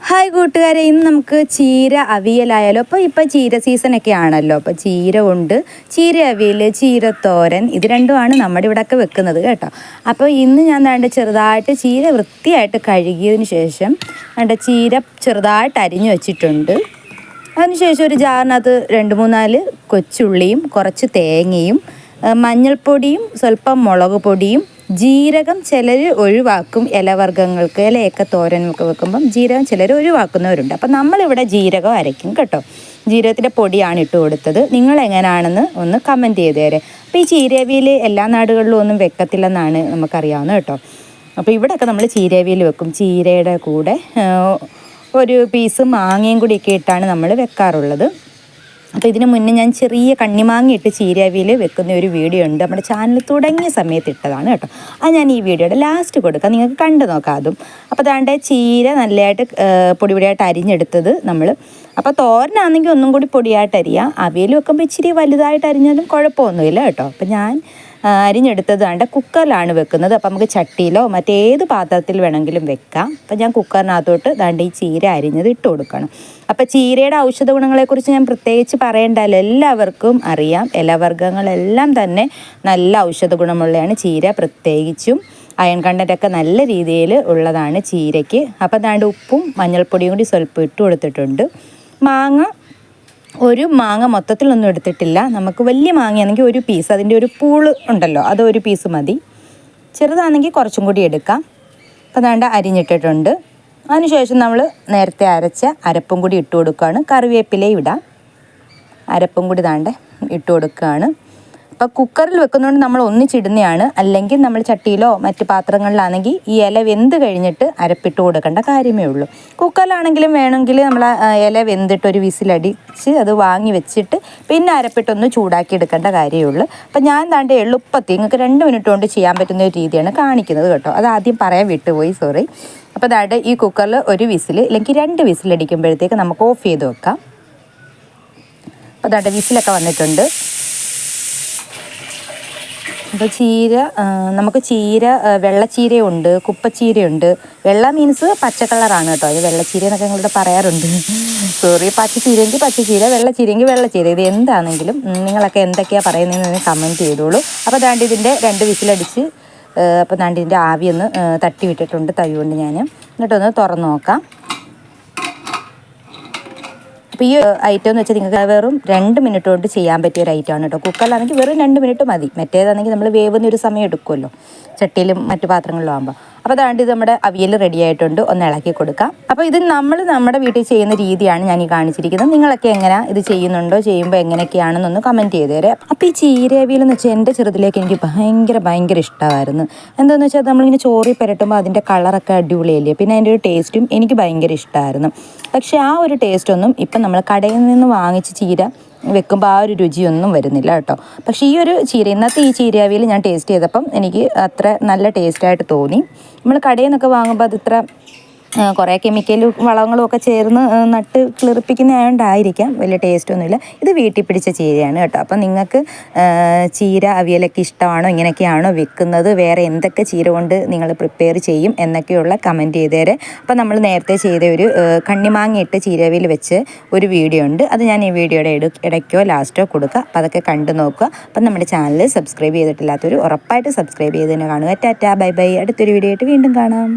Hi കൂട്ടുകാരെ, ഇന്ന് നമുക്ക് ചീര അവിയലായാലോ. ഇപ്പോൾ ചീര സീസണൊക്കെ ആണല്ലോ. അപ്പോൾ ചീര കൊണ്ട് ചീര അവിയൽ, ചീരത്തോരൻ ഇത് രണ്ടുമാണ് നമ്മുടെ ഇവിടെയൊക്കെ വെക്കുന്നത് കേട്ടോ. അപ്പോൾ ഇന്ന് ഞാൻ ചെറുതായിട്ട് ചീര വൃത്തിയായിട്ട് കഴുകിയതിന് ശേഷം ചീര ചെറുതായിട്ട് അരിഞ്ഞു വെച്ചിട്ടുണ്ട്. അതിനുശേഷം ഒരു ജാറിനകത്ത് 2-3 കൊച്ചുള്ളിയും കുറച്ച് തേങ്ങയും മഞ്ഞൾപ്പൊടിയും സ്വല്പം മുളക് പൊടിയും ജീരകം ചിലർ ഒഴിവാക്കും. ഇലവർഗ്ഗങ്ങൾക്ക് ഇലയൊക്കെ തോരനൊക്കെ വെക്കുമ്പം ജീരകം ചിലർ ഒഴിവാക്കുന്നവരുണ്ട്. അപ്പം നമ്മളിവിടെ ജീരകം അരയ്ക്കും കേട്ടോ. ജീരകത്തിൻ്റെ പൊടിയാണ് ഇട്ട് കൊടുത്തത്. നിങ്ങളെങ്ങനെയാണെന്ന് ഒന്ന് കമൻറ്റ് ചെയ്ത് തരാം. അപ്പോൾ ഈ ചീരവിയിൽ എല്ലാ നാടുകളിലും ഒന്നും വെക്കത്തില്ലെന്നാണ് നമുക്കറിയാവുന്നത് കേട്ടോ. അപ്പോൾ ഇവിടെയൊക്കെ നമ്മൾ ചീരവിയിൽ വെക്കും. ചീരയുടെ കൂടെ ഒരു പീസ് മാങ്ങയും കൂടിയൊക്കെ ഇട്ടാണ് നമ്മൾ വെക്കാറുള്ളത്. അപ്പോൾ ഇതിന് മുന്നേ ഞാൻ ചെറിയ കണ്ണിമാങ്ങ ഇട്ട് ചീരവിയിൽ വെക്കുന്ന ഒരു വീഡിയോ ഉണ്ട്. നമ്മുടെ ചാനൽ തുടങ്ങിയ സമയത്ത് ഇട്ടതാണ് കേട്ടോ. അത് ഞാൻ ഈ വീഡിയോയുടെ ലാസ്റ്റ് കൊടുക്കാം, നിങ്ങൾക്ക് കണ്ടു നോക്കാം അതും. അപ്പോൾ അതാണ്ട് ചീര നല്ലതായിട്ട് പൊടിയായിട്ട് അരിഞ്ഞെടുത്തത് നമ്മൾ. അപ്പോൾ തോരനാണെങ്കിൽ ഒന്നും കൂടി പൊടിയായിട്ട് അരിയാം. അവിയൽ വെക്കുമ്പോൾ ഇച്ചിരി വലുതായിട്ട് അരിഞ്ഞാലും കുഴപ്പമൊന്നുമില്ല കേട്ടോ. അപ്പോൾ ഞാൻ അരിഞ്ഞെടുത്തത് കുക്കറിലാണ് വെക്കുന്നത്. അപ്പോൾ നമുക്ക് ചട്ടിയിലോ മറ്റേത് പാത്രത്തിൽ വേണമെങ്കിലും വെക്കാം. അപ്പോൾ ഞാൻ കുക്കറിനകത്തോട്ട് ഈ ചീര അരിഞ്ഞത് ഇട്ട് കൊടുക്കണം. അപ്പോൾ ചീരയുടെ ഔഷധ ഗുണങ്ങളെക്കുറിച്ച് ഞാൻ പ്രത്യേകിച്ച് പറയേണ്ടല്ലോ, എല്ലാവർക്കും അറിയാം. ഇലവർഗ്ഗങ്ങളെല്ലാം തന്നെ നല്ല ഔഷധ ഗുണമുള്ളതാണ്. ചീര പ്രത്യേകിച്ചും അയൺ കണ്ടൻ്റൊക്കെ നല്ല രീതിയിൽ ഉള്ളതാണ് ചീരയ്ക്ക്. അപ്പോൾ ഉപ്പും മഞ്ഞൾപ്പൊടിയും കൂടി സ്വല്പം ഇട്ട് കൊടുത്തിട്ടുണ്ട്. ഒരു മാങ്ങ മൊത്തത്തിലൊന്നും എടുത്തിട്ടില്ല. നമുക്ക് വലിയ മാങ്ങയാണെങ്കിൽ ഒരു പീസ്, അതിൻ്റെ ഒരു പൂള് ഉണ്ടല്ലോ, അത് ഒരു പീസ് മതി. ചെറുതാണെങ്കിൽ കുറച്ചും കൂടി എടുക്കാം. അപ്പോൾ അരിഞ്ഞിട്ടിട്ടുണ്ട്. അതിനുശേഷം നമ്മൾ നേരത്തെ അരച്ച അരപ്പും കൂടി ഇട്ട് കൊടുക്കുകയാണ്. കറിവേപ്പിലയും ഇടാം. അരപ്പും കൂടി ഇട്ട് കൊടുക്കുകയാണ്. അപ്പോൾ കുക്കറിൽ വെക്കുന്നതുകൊണ്ട് നമ്മൾ ഒന്നിച്ചിടുന്നതാണ്. അല്ലെങ്കിൽ നമ്മൾ ചട്ടിയിലോ മറ്റ് പാത്രങ്ങളിലാണെങ്കിൽ ഈ ഇല വെന്ത് കഴിഞ്ഞിട്ട് അരപ്പിട്ട് കൊടുക്കേണ്ട കാര്യമേ ഉള്ളൂ. കുക്കറിലാണെങ്കിലും വേണമെങ്കിൽ നമ്മൾ ഇല വെന്തിട്ട് ഒരു വിസിലടിച്ച് അത് വാങ്ങി വെച്ചിട്ട് പിന്നെ അരപ്പിട്ടൊന്ന് ചൂടാക്കി എടുക്കേണ്ട കാര്യമേ ഉള്ളൂ. അപ്പോൾ ഞാൻ എളുപ്പത്തിൽ നിങ്ങൾക്ക് 2 മിനിറ്റ് കൊണ്ട് ചെയ്യാൻ പറ്റുന്ന ഒരു രീതിയാണ് കാണിക്കുന്നത് കേട്ടോ. അത് ആദ്യം പറയാൻ വിട്ടുപോയി, സോറി. അപ്പോൾ ഈ കുക്കറിൽ ഒരു വിസിൽ അല്ലെങ്കിൽ 2 വിസിലടിക്കുമ്പോഴത്തേക്ക് നമുക്ക് ഓഫ് ചെയ്ത് വെക്കാം. അപ്പോൾ വിസിലൊക്കെ വന്നിട്ടുണ്ട്. അപ്പോൾ നമുക്ക് ചീര വെള്ളച്ചീരയുണ്ട്, കുപ്പച്ചീരയുണ്ട്. വെള്ള മീൻസ് പച്ച കളറാണ് കേട്ടോ. അത് വെള്ളച്ചീര എന്നൊക്കെ ഞങ്ങളിവിടെ പറയാറുണ്ട്, സോറി. പച്ചച്ചീരയെങ്കിൽ പച്ചച്ചീര, വെള്ളച്ചീരയെങ്കിൽ വെള്ളച്ചീര. ഇത് എന്താണെങ്കിലും നിങ്ങളൊക്കെ എന്തൊക്കെയാണ് പറയുന്നതെന്ന് കമൻറ്റ് ചെയ്തോളൂ. അപ്പോൾ ഇതിൻ്റെ 2 വിസിലടിച്ച് അപ്പോൾ ഇതിൻ്റെ ആവിയൊന്ന് തട്ടി വിട്ടിട്ടുണ്ട് തവി കൊണ്ട് ഞാൻ. എന്നിട്ടൊന്ന് തുറന്ന് നോക്കാം. അപ്പോൾ ഈ ഐറ്റം എന്ന് വെച്ചാൽ നിങ്ങൾക്ക് വെറും 2 മിനിറ്റ് കൊണ്ട് ചെയ്യാൻ പറ്റിയ ഒരു ഐറ്റമാണ് കേട്ടോ. കുക്കറിലാണെങ്കിൽ വെറും 2 മിനിറ്റ് മതി. മറ്റേതാണെങ്കിൽ നമ്മൾ വേവുന്ന ഒരു സമയം എടുക്കുമല്ലോ, ചട്ടിയിലും മറ്റു പാത്രങ്ങളിലും ആകുമ്പോൾ. അപ്പോൾ ഇത് നമ്മുടെ അവിയൽ റെഡി ആയിട്ടുണ്ട്. ഒന്ന് ഇളക്കി കൊടുക്കാം. അപ്പോൾ ഇത് നമ്മുടെ വീട്ടിൽ ചെയ്യുന്ന രീതിയാണ് ഞാൻ ഈ കാണിച്ചിരിക്കുന്നത്. നിങ്ങളൊക്കെ എങ്ങനെ ഇത് ചെയ്യുന്നുണ്ടോ, ചെയ്യുമ്പോൾ എങ്ങനെയൊക്കെയാണെന്നൊന്ന് കമൻറ്റ് ചെയ്ത് തരാം. അപ്പോൾ ഈ ചീര അവിയൽ എന്ന് വെച്ചാൽ എൻ്റെ ചെറുതിലേക്ക് എനിക്ക് ഭയങ്കര ഇഷ്ടമായിരുന്നു. എന്താണെന്ന് വെച്ചാൽ നമ്മളിങ്ങനെ ചോറി പുരട്ടുമ്പോൾ അതിൻ്റെ കളറൊക്കെ അടിപൊളിയല്ലേ, പിന്നെ അതിൻ്റെ ഒരു ടേസ്റ്റും എനിക്ക് ഭയങ്കര ഇഷ്ടമായിരുന്നു. പക്ഷേ ആ ഒരു ടേസ്റ്റൊന്നും ഇപ്പം നമ്മൾ കടയിൽ നിന്ന് വാങ്ങിച്ച് ചീര വെക്കുമ്പോൾ ആ ഒരു രുചിയൊന്നും വരുന്നില്ല കേട്ടോ. പക്ഷേ ഈ ഒരു ചീര, ഇന്നത്തെ ഈ ചീര അവിയൽ ഞാൻ ടേസ്റ്റ് ചെയ്തപ്പം എനിക്ക് അത്ര നല്ല ടേസ്റ്റായിട്ട് തോന്നി. നമ്മൾ കടയിൽ നിന്നൊക്കെ വാങ്ങുമ്പോൾ അത് ഇത്ര കുറേ കെമിക്കലും വളങ്ങളും ഒക്കെ ചേർന്ന് നട്ട് കിളിർപ്പിക്കുന്നതായതുകൊണ്ടായിരിക്കാം വലിയ ടേസ്റ്റൊന്നുമില്ല. ഇത് വീട്ടിൽ പിടിച്ച ചീരയാണ് കേട്ടോ. അപ്പം നിങ്ങൾക്ക് ചീര അവിയലൊക്കെ ഇഷ്ടമാണോ, ഇങ്ങനെയൊക്കെയാണോ വെക്കുന്നത്, വേറെ എന്തൊക്കെ ചീര കൊണ്ട് നിങ്ങൾ പ്രിപ്പയർ ചെയ്യും എന്നൊക്കെയുള്ള കമൻറ്റ് ചെയ്തേരെ. അപ്പം നമ്മൾ നേരത്തെ ചെയ്ത ഒരു കണ്ണിമാങ്ങ ഇട്ട് ചീര അവിയൽ വെച്ച് ഒരു വീഡിയോ ഉണ്ട്. അത് ഞാൻ ഈ വീഡിയോയുടെ ഇടയ്ക്കോ ലാസ്റ്റോ കൊടുക്കുക. അപ്പോൾ അതൊക്കെ കണ്ടു നോക്കുക. അപ്പം നമ്മുടെ ചാനൽ സബ്സ്ക്രൈബ് ചെയ്തിട്ടില്ലാത്തവർ ഉറപ്പായിട്ട് സബ്സ്ക്രൈബ് ചെയ്ത് തന്നെ കാണുക. Tata, bye bye. അടുത്തൊരു വീഡിയോ ആയിട്ട് വീണ്ടും കാണാം.